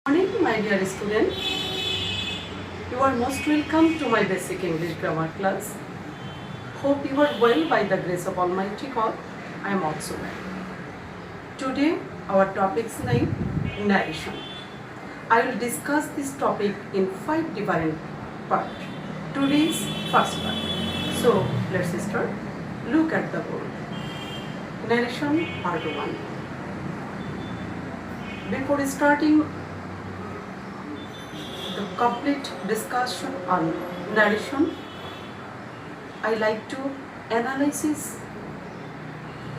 Morning, my dear student. You are most welcome to my basic English grammar class. Hope you are well by the grace of Almighty God. I am also well. Today, our topic's name narration. I will discuss this topic in 5 different parts. Today's first part. So, let's start. Look at the board. Narration part 1. Before starting the complete discussion on narration, I like to analyze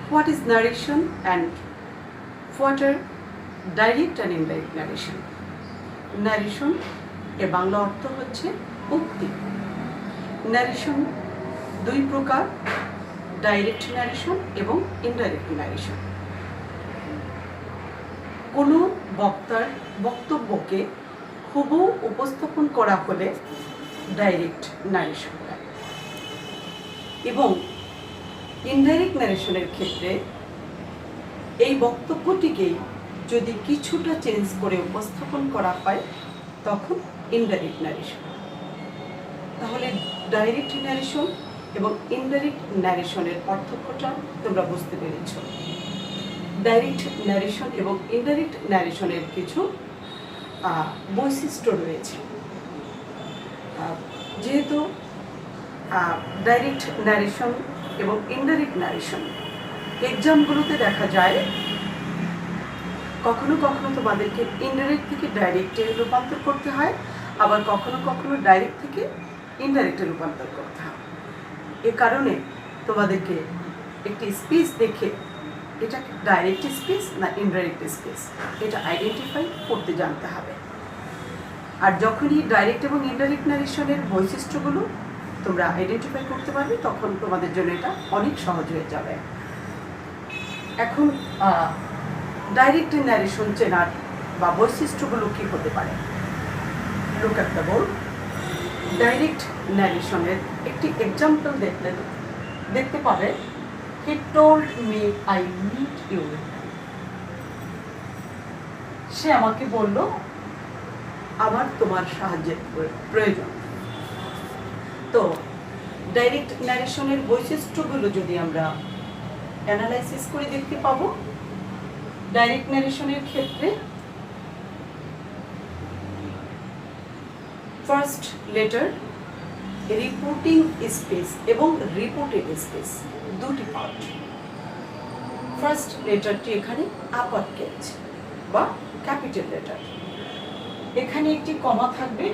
what is narration and what are direct and indirect narration. Narration এর বাংলা অর্থ হচ্ছে উক্তি। narration দুই প্রকার, direct narration এবং indirect narration। কোনো বক্তার বক্তব্যকে হুবহু উপস্থাপন করা হলে ডাইরেক্ট ন্যারেশন হয়, এবং ইনডাইরেক্ট ন্যারেশনের ক্ষেত্রে এই বক্তব্যটিকেই যদি কিছুটা চেঞ্জ করে উপস্থাপন করা হয় তখন ইনডাইরেক্ট ন্যারেশন। তাহলে ডাইরেক্ট ন্যারেশন এবং ইনডাইরেক্ট ন্যারেশনের পার্থক্যটা তোমরা বুঝতে পেরেছ। ডাইরেক্ট ন্যারেশন এবং ইনডাইরেক্ট ন্যারেশনের কিছু বৈশিষ্ট্য রয়েছে। যেহেতু ডাইরেক্ট ন্যারেশন এবং ইনডাইরেক্ট ন্যারেশন এক্সামগুলোতে দেখা যায়, কখনো কখনো তোমাদেরকে ইনডাইরেক্ট থেকে ডাইরেক্টে রূপান্তর করতে হয়, আবার কখনো কখনো ডাইরেক্ট থেকে ইনডাইরেক্টে রূপান্তর করতে হয়। এ কারণে তোমাদেরকে একটি স্পিচ দেখে এটা ডাইরেক্ট স্পিচ না ইনডাইরেক্ট স্পিচ এটা আইডেন্টিফাই করতে জানতে হবে। আর যখনই ডাইরেক্ট এবং ইনডাইরেক্ট ন্যারেশনের বৈশিষ্ট্যগুলো তোমরা আইডেন্টিফাই করতে পারবে তখন তোমাদের জন্য এটা অনেক সহজ হয়ে যাবে। এখন ডাইরেক্ট ন্যারেশন চেনার বা বৈশিষ্ট্যগুলো কী হতে পারে? Look at the board. Direct ন্যারেশনের একটি এক্সাম্পল দেখতে পাবে। He told me I need you. সে আমাকে বলল আমার তোমার সাহায্যের প্রয়োজন। তো ডাইরেক্ট ন্যারেশনের বৈশিষ্ট্যগুলো যদি আমরা অ্যানালাইসিস করে দেখতে পাবো, ডাইরেক্ট ন্যারেশনের ক্ষেত্রে ফার্স্ট লেটার, রিপোর্টিং স্পেস এবং রিপোর্টেড স্পেস দুটি পার্ট। ফার্স্ট লেটারটি এখানে আপার কেস বা ক্যাপিটাল লেটার, এখানে একটি কমা থাকবে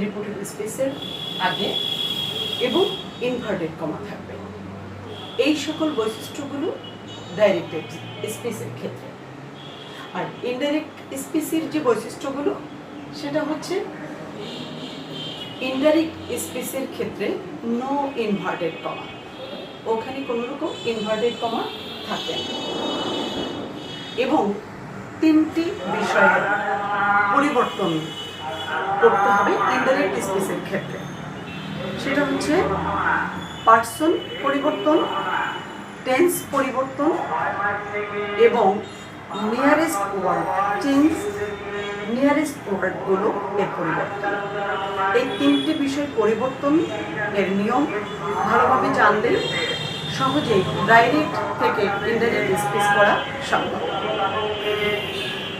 রিপোর্টেড স্পেসের আগে এবং ইনভার্টেড কমা থাকবে। এই সকল বৈশিষ্ট্যগুলো ডাইরেক্ট স্পেসের ক্ষেত্রে। আর ইনডাইরেক্ট স্পেসের যে বৈশিষ্ট্যগুলো সেটা হচ্ছে ইনডাইরেক্ট স্পেসের ক্ষেত্রে নো ইনভার্টেড কমা, ওখানে কোনো রকম ইনভার্টেড কমা থাকে না, এবং তিনটি বিষয়ের পরিবর্তন করতে হবে ইনডাইরেক্ট স্পেসের ক্ষেত্রে। সেটা হচ্ছে পার্সন পরিবর্তন, টেন্স পরিবর্তন এবং নিয়ারেস্ট ওয়ার্ড চেঞ্জ, নিয়ারেস্ট ওয়ার্ডগুলো এর পরিবর্তন। এই তিনটি বিষয় পরিবর্তন এর নিয়ম ভালোভাবে জানলে সহজেই ডাইরেক্ট থেকে ইনডাইরেক্ট স্পেস করা সম্ভব।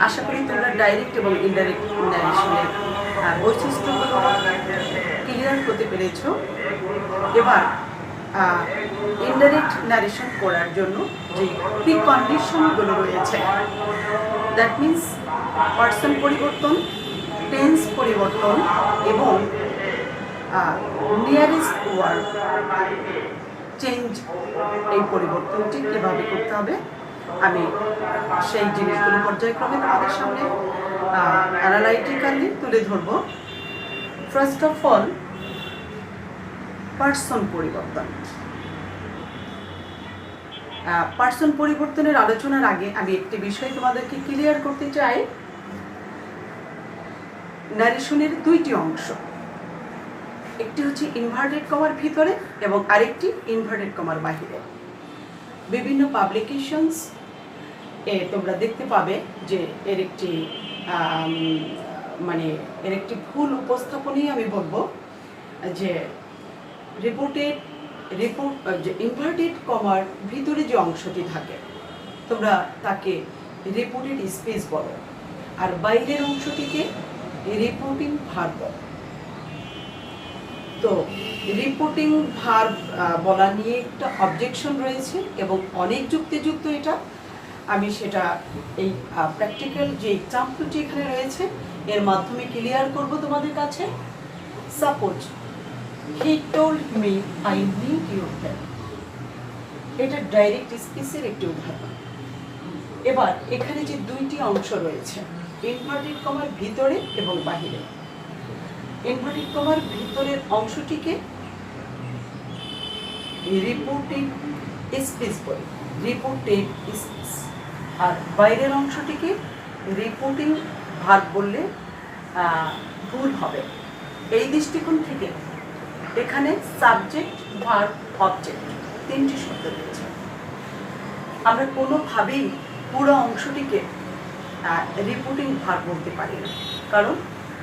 আশা করি তোমরা ডাইরেক্ট এবং ইনডাইরেক্ট ন্যারেশনের বৈশিষ্ট্যগুলো ক্লিয়ার করতে পেরেছ। এবার ইনডাইরেক্ট ন্যারেশন করার জন্য যে প্রিকন্ডিশনগুলো রয়েছে, দ্যাট মিন্স পার্সন পরিবর্তন, টেন্স পরিবর্তন এবং নিয়ারেস্ট ওয়ার্ড চেঞ্জ, এই পরিবর্তনটি কীভাবে করতে হবে আমি সেই জিনিসগুলো পর্যায়ক্রমে তোমাদের সামনে অ্যানালাইটিক্যালি তুলে ধরব। ফার্স্ট অফ অল, পার্সন পরিবর্তন। পার্সন পরিবর্তনের আলোচনার আগে আমি একটি বিষয় তোমাদেরকে ক্লিয়ার করতে চাই। ন্যারেশনের দুইটি অংশ, একটি হচ্ছে ইনভার্টেড কমার ভিতরে এবং আরেকটি ইনভার্টেড কমার বাহিরে। বিভিন্ন পাবলিকেশনস তোমরা দেখতে পাবে যে এর একটি মানে এর একটি ভুল উপস্থাপনই আমি বলবো যে যে ইনভার্টেড কমার ভিতরে যে অংশটি থাকে তোমরা তাকে রিপোর্টেড স্পেস বলো, আর বাইরের অংশটিকে রিপোর্টিং ভার্ব বলো। তো রিপোর্টিং ভার্ব বলা নিয়ে একটা অবজেকশন রয়েছে এবং অনেক যুক্তিযুক্ত এটা। আমি সেটা এই প্র্যাকটিক্যাল যে এক্সাম্পলটি এখানে রয়েছে এর মাধ্যমে ক্লিয়ার করব তোমাদের কাছে। Suppose he told me I need your help, এটা ডাইরেক্ট স্পিচের একটি উদাহরণ। এবার এখানে যে দুইটি অংশ রয়েছে ইনভার্টেড কমার ভিতরে এবং বাহিরে, ইনভার্টেড কমার ভিতরের অংশটিকে রিপোর্টেড স্পিচ বলে, রিপোর্টেড স্পিচ, আর বাইরের অংশটিকে রিপোর্টিং ভার্ব বললে ভুল হবে। এই দৃষ্টিকোণ থেকে এখানে সাবজেক্ট ভার্ব অবজেক্ট তিনটি শব্দ রয়েছে। আমরা কোনোভাবেই পুরো অংশটিকে রিপোর্টিং ভার্ব বলতে পারি না, কারণ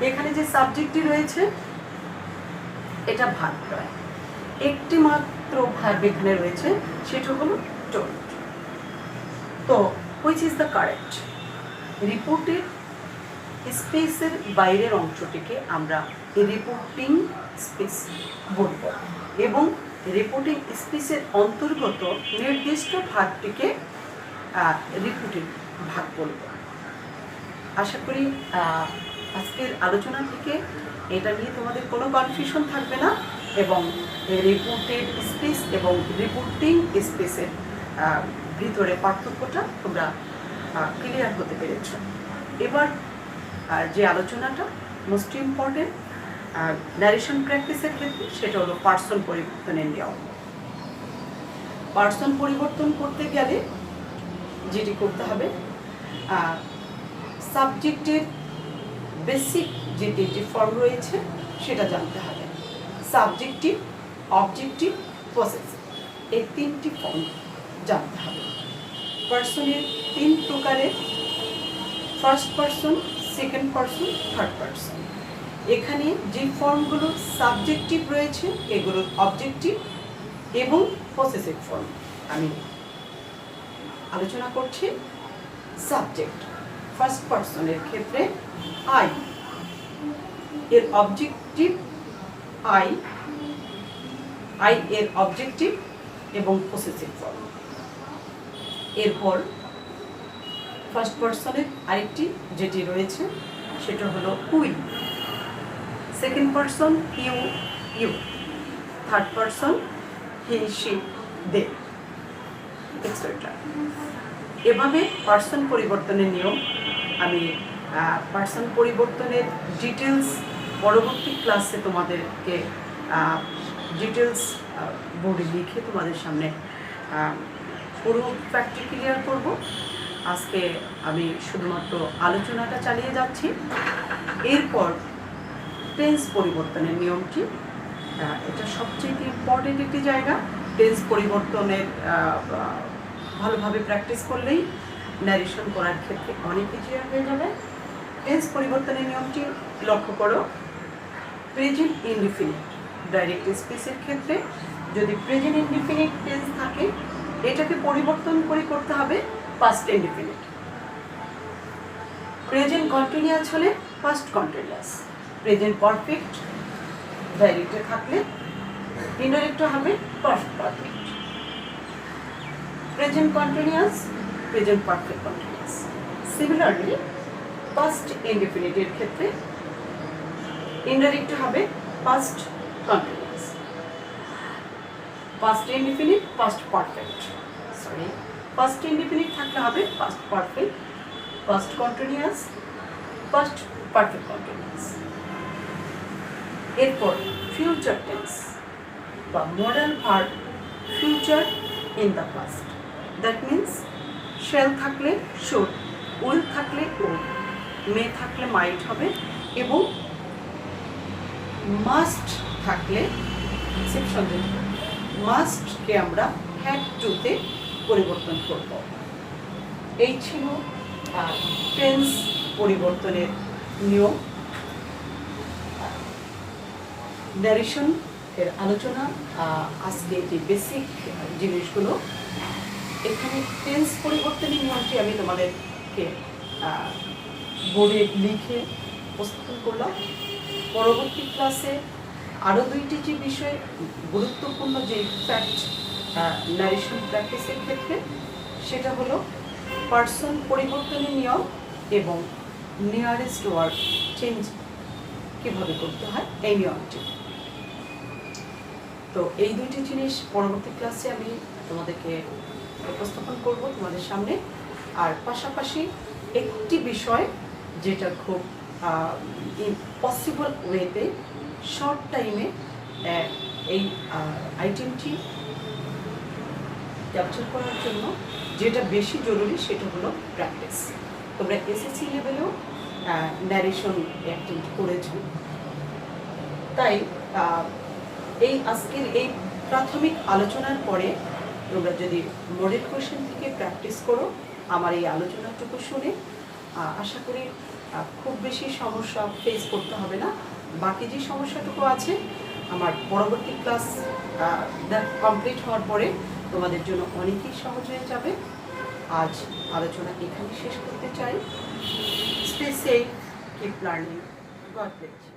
এখানে যে সাবজেক্টটি রয়েছে এটা ভার্ব নয়, একটি মাত্র ভার্ব এখানে রয়েছে, সেটা হলো টোল্ড। তো which is the correct? Reported স্পেসের বাইরের অংশটিকে আমরা রিপোর্টিং স্পেস বলব এবং রিপোর্টিং স্পেসের অন্তর্গত নির্দিষ্ট ভাগটিকে রিপোর্টিং ভাগ বলব। আশা করি আজকের আলোচনা থেকে এটা নিয়ে তোমাদের কোনো কনফিউশন থাকবে না এবং রিপোর্টেড স্পেস এবং রিপোর্টিং স্পেসের ভিতরে পার্থক্যটা তোমরা ক্লিয়ার হতে পেরেছ। এবার যে আলোচনাটা মোস্ট ইম্পর্টেন্ট ন্যারেশন প্র্যাকটিসের ক্ষেত্রে সেটা হলো পার্সন পরিবর্তনের নিয়ম। পার্সন পরিবর্তন করতে গেলে যেটি করতে হবে, সাবজেক্টের বেসিক যে তিনটি ফর্ম রয়েছে সেটা জানতে হবে। সাবজেক্টিভ, অবজেক্টিভ, পসেসিভ, এই তিনটি ফর্ম জানতে হবে। পার্সনের তিন প্রকারের, first person, second person, third person. এখানে যে ফর্মগুলো সাবজেক্টিভ রয়েছে এগুলো অবজেক্টিভ এবং পসেসিভ ফর্ম। আমি আলোচনা করছি সাবজেক্ট। ফার্স্ট পার্সনের ক্ষেত্রে আই এর অবজেক্টিভ, আই এর অবজেক্টিভ এবং পসেসিভ ফর্ম। এরপর ফার্স্ট পার্সনের আরেকটি যেটি রয়েছে সেটা হলো we, second person you, third person he, she, they, etcetera. এভাবে পার্সন পরিবর্তনের নিয়ম। আমি পার্সন পরিবর্তনের ডিটেলস পরবর্তী ক্লাসে তোমাদেরকে ডিটেলস বোর্ডে লিখে তোমাদের সামনে পুরো ফ্যাক্টটি ক্লিয়ার করব। আজকে আমি শুধুমাত্র আলোচনাটা চালিয়ে যাচ্ছি। এরপর টেন্স পরিবর্তনের নিয়মটি, এটা সবচেয়ে ইম্পর্টেন্ট একটি জায়গা। টেন্স পরিবর্তনের ভালোভাবে প্র্যাকটিস করলেই ন্যারেশন করার ক্ষেত্রে অনেক ইজিয়ার হয়ে যাবে। টেন্স পরিবর্তনের নিয়মটি লক্ষ্য করো। প্রেজেন্ট ইনডিফিনিট ডাইরেক্ট স্পিচের ক্ষেত্রে যদি প্রেজেন্ট ইনডিফিনিট টেন্স থাকে এটাকে পরিবর্তন করে করতে হবে পাস্ট ইনডিফিনিট। প্রেজেন্ট কন্টিনিউয়াস হলে পাস্ট কন্টিনিউয়াস। প্রেজেন্ট পারফেক্ট ডাইরেক্টে থাকলে ইনডাইরেক্টে হবে past perfect. Present continuous, present perfect continuous. Similarly past ইনডিফিনিটের ক্ষেত্রে ইনডাইরেক্টে হবে past continuous. Past indefinite, past perfect, sorry past indefinite থাকলে হবে past perfect, past continuous, past perfect continuous. এরপর ফিউচার টেন্স বা modal verb future in the past. That means shall থাকলে should, will থাকলে উড, মে থাকলে might হবে এবং must থাকলে এক্সেপশন দেব, মাস্টকে আমরা হ্যাড টুতে পরিবর্তন করব। এই ছিল টেন্স পরিবর্তনের নিয়ম, ন্যারেশন এর আলোচনা, আজকে যে বেসিক জিনিসগুলো, এখানে টেন্স পরিবর্তনের নিয়মটি আমি তোমাদেরকে বোর্ডে লিখে উপস্থাপন করলাম। পরবর্তী ক্লাসে আরও দুইটি যে বিষয় গুরুত্বপূর্ণ যে ফ্যাক্ট ন্যারেশন প্র্যাকটিসের ক্ষেত্রে, সেটা হলো পার্সন পরিবর্তনের নিয়ম এবং নিয়ারেস্ট ওয়ার্ড চেঞ্জ কীভাবে করতে হয় এই নিয়মটি। তো এই দুইটি জিনিস পরবর্তী ক্লাসে আমি তোমাদেরকে উপস্থাপন করব তোমাদের সামনে। আর পাশাপাশি একটি বিষয় যেটা খুব পসিবল ওয়েতে শর্ট টাইমে এই আইটেমটি ক্যাপচার করার জন্য যেটা বেশি জরুরি সেটা হলো প্র্যাকটিস। তোমরা এসএসসি লেভেলেও ন্যারেশন অ্যাক্টিভিটি করেছো, তাই এই আজকের এই প্রাথমিক আলোচনার পরে তোমরা যদি মডেল কোয়েশ্চেন থেকে প্র্যাকটিস করো আমার এই আলোচনাটুকু শুনে, আশা করি খুব বেশি সমস্যা ফেস করতে হবে না। বাকি যে সমস্যাটুকু আছে আমার পরবর্তী ক্লাস কমপ্লিট হওয়ার পরে তোমাদের জন্য অনেকই সহজ হয়ে যাবে। আজ আলোচনা এখানে শেষ করতে চাই। Stay safe, keep learning, god bless.